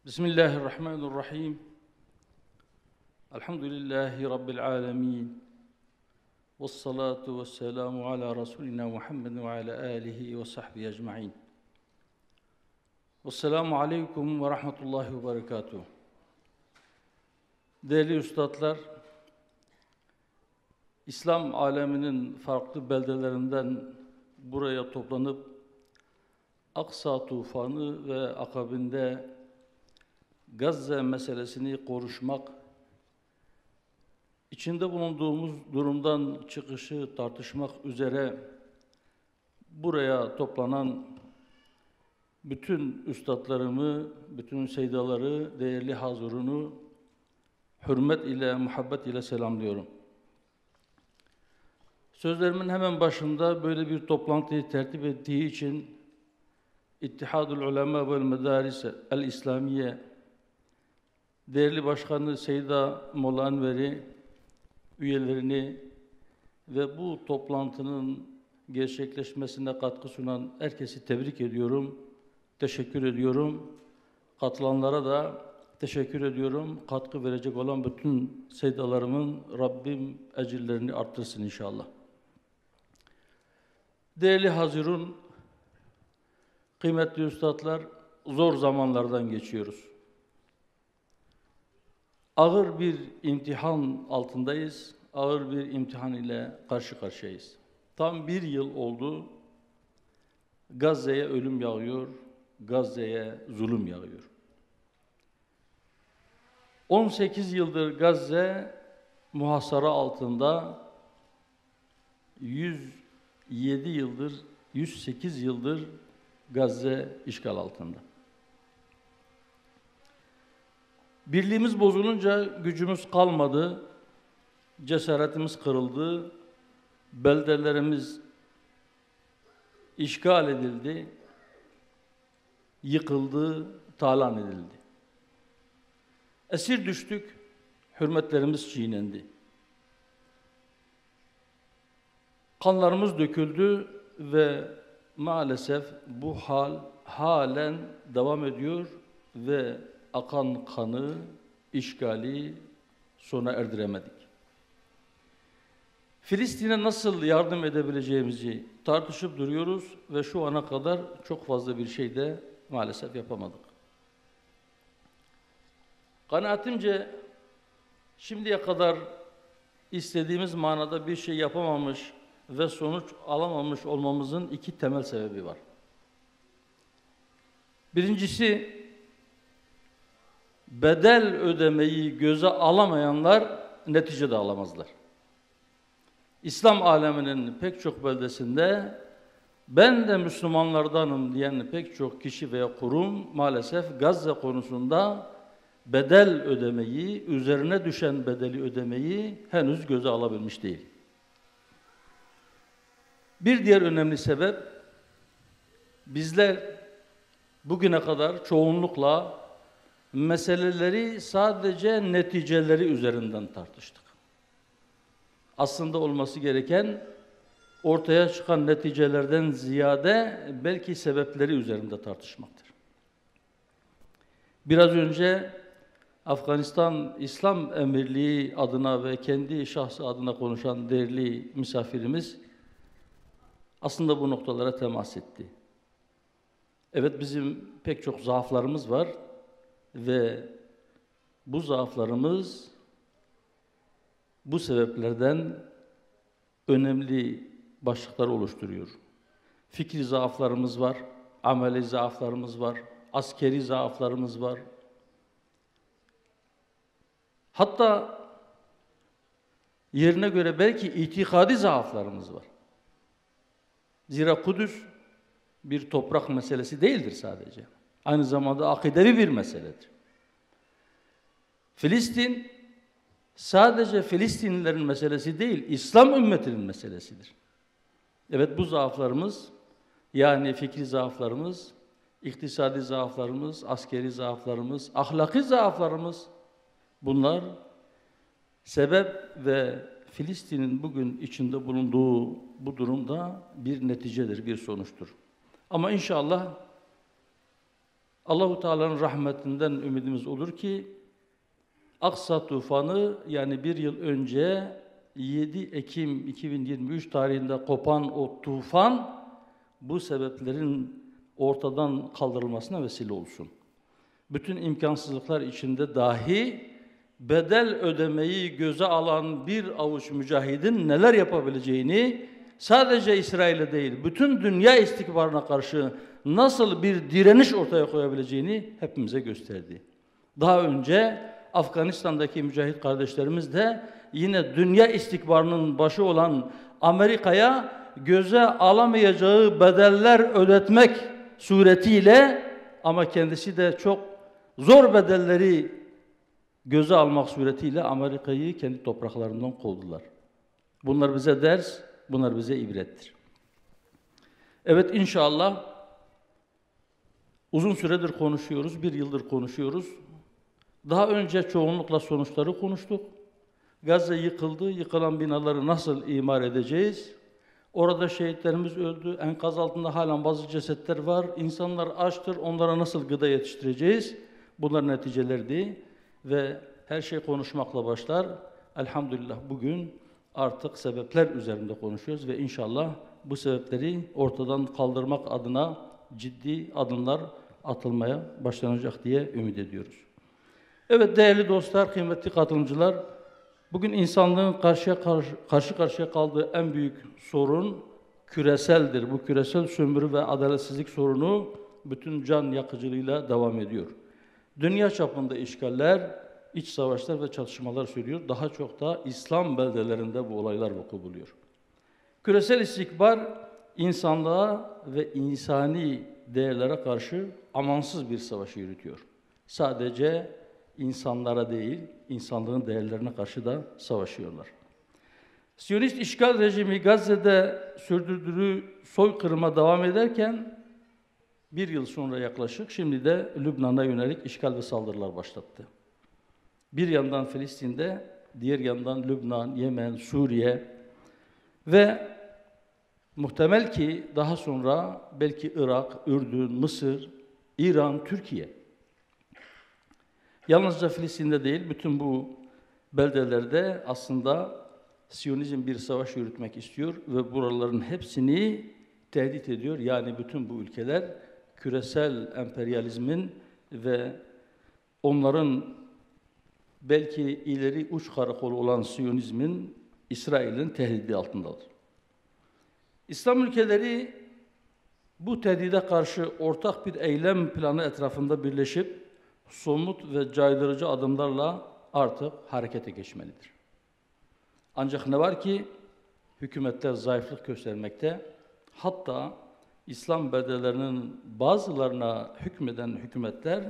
Bismillahirrahmanirrahim. Elhamdülillahi Rabbil alemin. Vessalatu vesselamu ala Resulina Muhammed ve ala alihi ve sahbihi ecma'in. Vesselamu aleyküm ve rahmetullahi ve berekatuhu. Değerli üstadlar, İslam aleminin farklı beldelerinden buraya toplanıp Aksa tufanı ve akabinde Gazze meselesini konuşmak, içinde bulunduğumuz durumdan çıkışı tartışmak üzere buraya toplanan bütün üstadlarımı, bütün seydaları, değerli hazırını hürmet ile, muhabbet ile selamlıyorum. Sözlerimin hemen başında böyle bir toplantıyı tertip ettiği için İttihadul Ulema vel Medaris el-İslamiye değerli başkanı Seyda Molla Enver'i, üyelerini ve bu toplantının gerçekleşmesine katkı sunan herkesi tebrik ediyorum, teşekkür ediyorum. Katılanlara da teşekkür ediyorum. Katkı verecek olan bütün seydalarımın Rabbim ecirlerini arttırsın inşallah. Değerli hazirun, kıymetli üstadlar, zor zamanlardan geçiyoruz. Ağır bir imtihan altındayız, ağır bir imtihan ile karşı karşıyayız. Tam bir yıl oldu, Gazze'ye ölüm yağıyor, Gazze'ye zulüm yağıyor. 18 yıldır Gazze muhasara altında, 107 yıldır, 108 yıldır Gazze işgal altında. Birliğimiz bozulunca gücümüz kalmadı, cesaretimiz kırıldı, beldelerimiz işgal edildi, yıkıldı, talan edildi. Esir düştük, hürmetlerimiz çiğnendi. Kanlarımız döküldü ve maalesef bu hal halen devam ediyor ve akan kanı, işgali sona erdiremedik. Filistin'e nasıl yardım edebileceğimizi tartışıp duruyoruz ve şu ana kadar çok fazla bir şey de maalesef yapamadık. Kanaatimce şimdiye kadar istediğimiz manada bir şey yapamamış ve sonuç alamamış olmamızın iki temel sebebi var. Birincisi, bedel ödemeyi göze alamayanlar neticede alamazlar. İslam aleminin pek çok beldesinde ben de Müslümanlardanım diyen pek çok kişi veya kurum maalesef Gazze konusunda bedel ödemeyi, üzerine düşen bedeli ödemeyi henüz göze alabilmiş değil. Bir diğer önemli sebep, bizler bugüne kadar çoğunlukla meseleleri sadece neticeleri üzerinden tartıştık. Aslında olması gereken ortaya çıkan neticelerden ziyade belki sebepleri üzerinde tartışmaktır. Biraz önce Afganistan İslam Emirliği adına ve kendi şahsı adına konuşan değerli misafirimiz aslında bu noktalara temas etti. Evet, bizim pek çok zaaflarımız var ve bu zaaflarımız bu sebeplerden önemli başlıklar oluşturuyor. Fikri zaaflarımız var, ameli zaaflarımız var, askeri zaaflarımız var. Hatta yerine göre belki itikadi zaaflarımız var. Zira Kudüs bir toprak meselesi değildir sadece. Aynı zamanda akidevi bir meseledir. Filistin sadece Filistinlilerin meselesi değil, İslam ümmetinin meselesidir. Evet, bu zaaflarımız, yani fikri zaaflarımız, iktisadi zaaflarımız, askeri zaaflarımız, ahlaki zaaflarımız, bunlar sebep ve Filistin'in bugün içinde bulunduğu bu durumda bir neticedir, bir sonuçtur. Ama inşallah Allahu Teala'nın rahmetinden ümidimiz olur ki Aksa tufanı, yani bir yıl önce 7 Ekim 2023 tarihinde kopan o tufan bu sebeplerin ortadan kaldırılmasına vesile olsun. Bütün imkansızlıklar içinde dahi bedel ödemeyi göze alan bir avuç mücahidin neler yapabileceğini, sadece İsrail'e değil, bütün dünya istikbarına karşı nasıl bir direniş ortaya koyabileceğini hepimize gösterdi. Daha önce Afganistan'daki mücahit kardeşlerimiz de yine dünya istikbarının başı olan Amerika'ya göze alamayacağı bedeller ödetmek suretiyle, ama kendisi de çok zor bedelleri göze almak suretiyle Amerika'yı kendi topraklarından kovdular. Bunlar bize ders, bunlar bize ibrettir. Evet, inşallah uzun süredir konuşuyoruz, bir yıldır konuşuyoruz. Daha önce çoğunlukla sonuçları konuştuk. Gazze yıkıldı, yıkılan binaları nasıl imar edeceğiz? Orada şehitlerimiz öldü, enkaz altında halen bazı cesetler var. İnsanlar açtır, onlara nasıl gıda yetiştireceğiz? Bunlar neticelerdi ve her şey konuşmakla başlar. Elhamdülillah bugün artık sebepler üzerinde konuşuyoruz ve inşallah bu sebepleri ortadan kaldırmak adına ciddi adımlar atılmaya başlanacak diye ümit ediyoruz. Evet değerli dostlar, kıymetli katılımcılar, bugün insanlığın karşı karşıya kaldığı en büyük sorun küreseldir. Bu küresel sömürü ve adaletsizlik sorunu bütün can yakıcılığıyla devam ediyor. Dünya çapında işgaller, iç savaşlar ve çatışmalar sürüyor. Daha çok da İslam beldelerinde bu olaylar vuku buluyor. Küresel istikbar insanlığa ve insani değerlere karşı amansız bir savaş yürütüyor. Sadece insanlara değil, insanlığın değerlerine karşı da savaşıyorlar. Siyonist işgal rejimi Gazze'de sürdürdüğü soykırıma devam ederken bir yıl sonra yaklaşık şimdi de Lübnan'a yönelik işgal ve saldırılar başlattı. Bir yandan Filistin'de, diğer yandan Lübnan, Yemen, Suriye ve muhtemel ki daha sonra belki Irak, Ürdün, Mısır, İran, Türkiye. Yalnızca Filistin'de değil, bütün bu beldelerde aslında Siyonizm bir savaş yürütmek istiyor ve buraların hepsini tehdit ediyor. Yani bütün bu ülkeler küresel emperyalizmin ve onların belki ileri uç karakolu olan Siyonizmin, İsrail'in tehdidi altındadır. İslam ülkeleri bu tehdide karşı ortak bir eylem planı etrafında birleşip somut ve caydırıcı adımlarla artık harekete geçmelidir. Ancak ne var ki hükümetler zayıflık göstermekte, hatta İslam beldelerinin bazılarına hükmeden hükümetler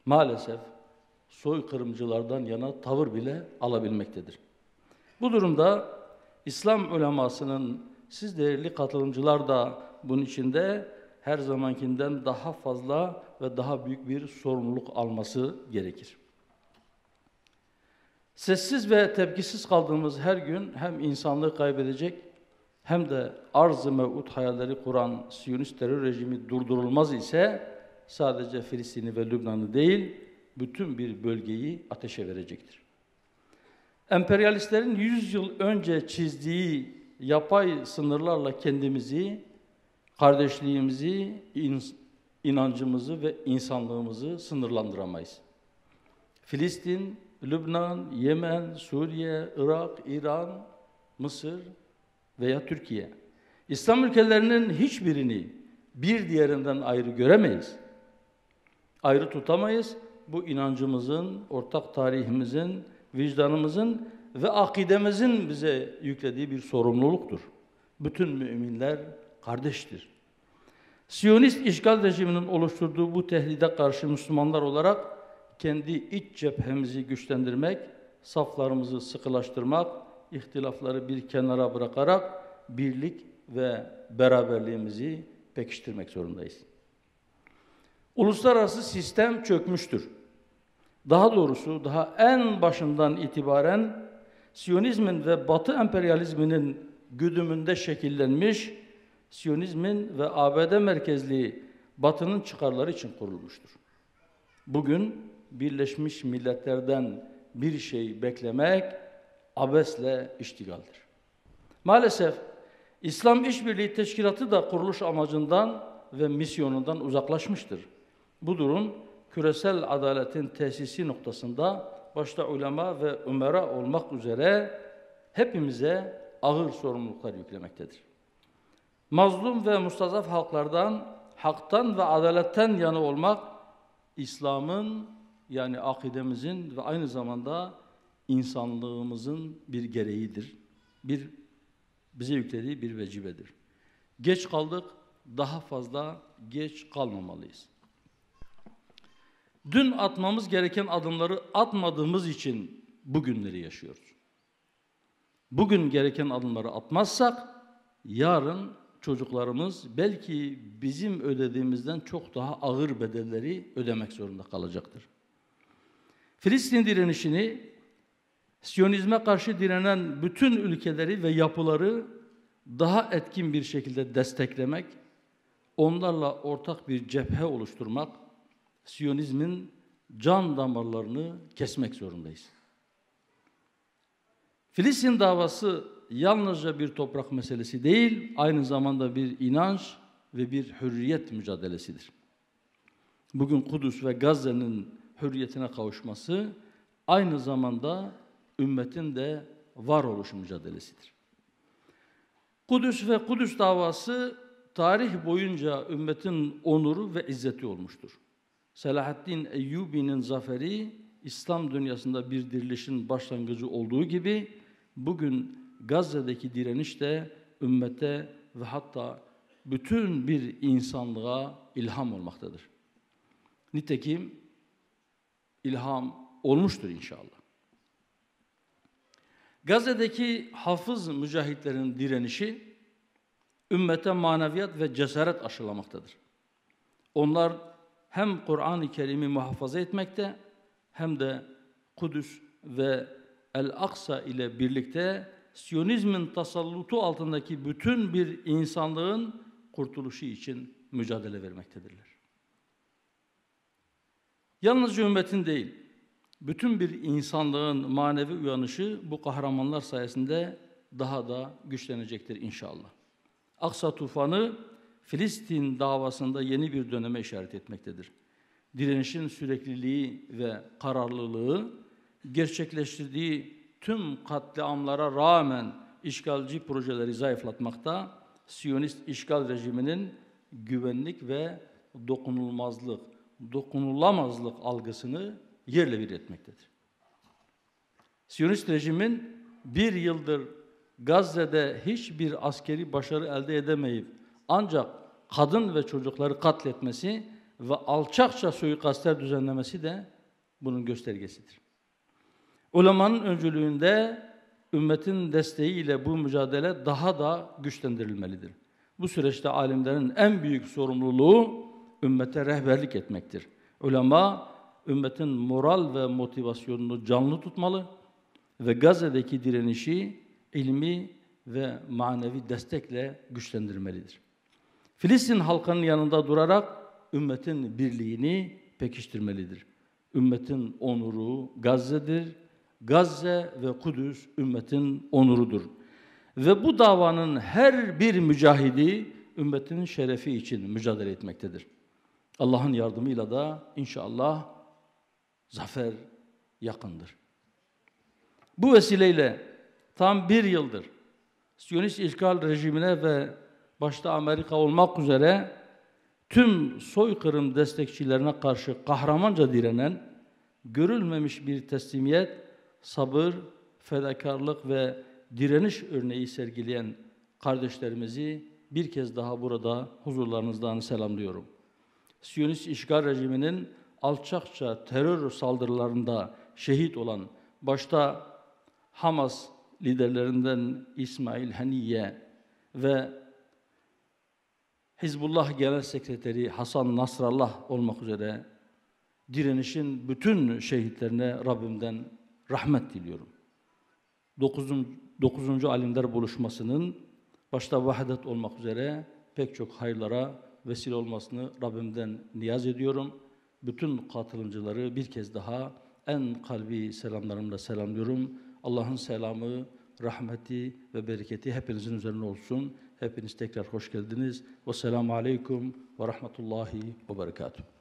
maalesef soykırımcılardan yana tavır bile alabilmektedir. Bu durumda İslam ulemasının, siz değerli katılımcılar da bunun içinde her zamankinden daha fazla ve daha büyük bir sorumluluk alması gerekir. Sessiz ve tepkisiz kaldığımız her gün hem insanlığı kaybedecek hem de arz-ı mev'ud hayalleri kuran Siyonist terör rejimi durdurulmaz ise sadece Filistin'i ve Lübnan'ı değil, bütün bir bölgeyi ateşe verecektir. Emperyalistlerin 100 yıl önce çizdiği yapay sınırlarla kendimizi, kardeşliğimizi, inancımızı ve insanlığımızı sınırlandıramayız. Filistin, Lübnan, Yemen, Suriye, Irak, İran, Mısır veya Türkiye. İslam ülkelerinin hiçbirini bir diğerinden ayrı göremeyiz. Ayrı tutamayız. Bu inancımızın, ortak tarihimizin, vicdanımızın ve akidemizin bize yüklediği bir sorumluluktur. Bütün müminler kardeştir. Siyonist işgal rejiminin oluşturduğu bu tehdide karşı Müslümanlar olarak kendi iç cephemizi güçlendirmek, saflarımızı sıkılaştırmak, ihtilafları bir kenara bırakarak birlik ve beraberliğimizi pekiştirmek zorundayız. Uluslararası sistem çökmüştür. Daha doğrusu daha en başından itibaren Siyonizmin ve Batı emperyalizminin güdümünde şekillenmiş, Siyonizmin ve ABD merkezli Batı'nın çıkarları için kurulmuştur. Bugün Birleşmiş Milletler'den bir şey beklemek abesle iştigaldir. Maalesef İslam İşbirliği Teşkilatı da kuruluş amacından ve misyonundan uzaklaşmıştır. Bu durum küresel adaletin tesisi noktasında başta ulema ve ümera olmak üzere hepimize ağır sorumluluklar yüklemektedir. Mazlum ve mustazaf halklardan, haktan ve adaletten yana olmak, İslam'ın yani akidemizin ve aynı zamanda insanlığımızın bir gereğidir. Bize yüklediği bir vecibedir. Geç kaldık, daha fazla geç kalmamalıyız. Dün atmamız gereken adımları atmadığımız için bugünleri yaşıyoruz. Bugün gereken adımları atmazsak, yarın çocuklarımız belki bizim ödediğimizden çok daha ağır bedelleri ödemek zorunda kalacaktır. Filistin direnişini, Siyonizme karşı direnen bütün ülkeleri ve yapıları daha etkin bir şekilde desteklemek, onlarla ortak bir cephe oluşturmak, Siyonizmin can damarlarını kesmek zorundayız. Filistin davası yalnızca bir toprak meselesi değil, aynı zamanda bir inanç ve bir hürriyet mücadelesidir. Bugün Kudüs ve Gazze'nin hürriyetine kavuşması aynı zamanda ümmetin de varoluş mücadelesidir. Kudüs ve Kudüs davası tarih boyunca ümmetin onuru ve izzeti olmuştur. Selahaddin Eyyubi'nin zaferi İslam dünyasında bir dirilişin başlangıcı olduğu gibi bugün Gazze'deki direniş de ümmete ve hatta bütün bir insanlığa ilham olmaktadır. Nitekim ilham olmuştur inşallah. Gazze'deki hafız mücahitlerin direnişi ümmete maneviyat ve cesaret aşılamaktadır. Onlar hem Kur'an-ı Kerim'i muhafaza etmekte hem de Kudüs ve El-Aksa ile birlikte Siyonizmin tasallutu altındaki bütün bir insanlığın kurtuluşu için mücadele vermektedirler. Yalnızca ümmetin değil, bütün bir insanlığın manevi uyanışı bu kahramanlar sayesinde daha da güçlenecektir inşallah. Aksa tufanı Filistin davasında yeni bir döneme işaret etmektedir. Direnişin sürekliliği ve kararlılığı gerçekleştirdiği tüm katliamlara rağmen işgalci projeleri zayıflatmakta, Siyonist işgal rejiminin güvenlik ve dokunulamazlık algısını yerle bir etmektedir. Siyonist rejimin bir yıldır Gazze'de hiçbir askeri başarı elde edemeyip ancak kadın ve çocukları katletmesi ve alçakça suikastler düzenlemesi de bunun göstergesidir. Ulemanın öncülüğünde ümmetin desteğiyle bu mücadele daha da güçlendirilmelidir. Bu süreçte alimlerin en büyük sorumluluğu ümmete rehberlik etmektir. Ulema, ümmetin moral ve motivasyonunu canlı tutmalı ve Gazze'deki direnişi ilmi ve manevi destekle güçlendirmelidir. Filistin halkının yanında durarak ümmetin birliğini pekiştirmelidir. Ümmetin onuru Gazze'dir. Gazze ve Kudüs ümmetin onurudur. Ve bu davanın her bir mücahidi ümmetin şerefi için mücadele etmektedir. Allah'ın yardımıyla da inşallah zafer yakındır. Bu vesileyle tam bir yıldır Siyonist işgal rejimine ve başta Amerika olmak üzere tüm soykırım destekçilerine karşı kahramanca direnen, görülmemiş bir teslimiyet, sabır, fedakarlık ve direniş örneği sergileyen kardeşlerimizi bir kez daha burada huzurlarınızdan selamlıyorum. Siyonist işgal rejiminin alçakça terör saldırılarında şehit olan, başta Hamas liderlerinden İsmail Haniye ve Hizbullah Genel Sekreteri Hasan Nasrallah olmak üzere direnişin bütün şehitlerine Rabbimden rahmet diliyorum. 9. Alimler Buluşması'nın başta vahdet olmak üzere pek çok hayırlara vesile olmasını Rabbimden niyaz ediyorum. Bütün katılımcıları bir kez daha en kalbi selamlarımla selamlıyorum. Allah'ın selamı, rahmeti ve bereketi hepinizin üzerine olsun. Hepiniz tekrar hoş geldiniz. Vesselamu aleyküm ve rahmetullahi ve berekatuhu.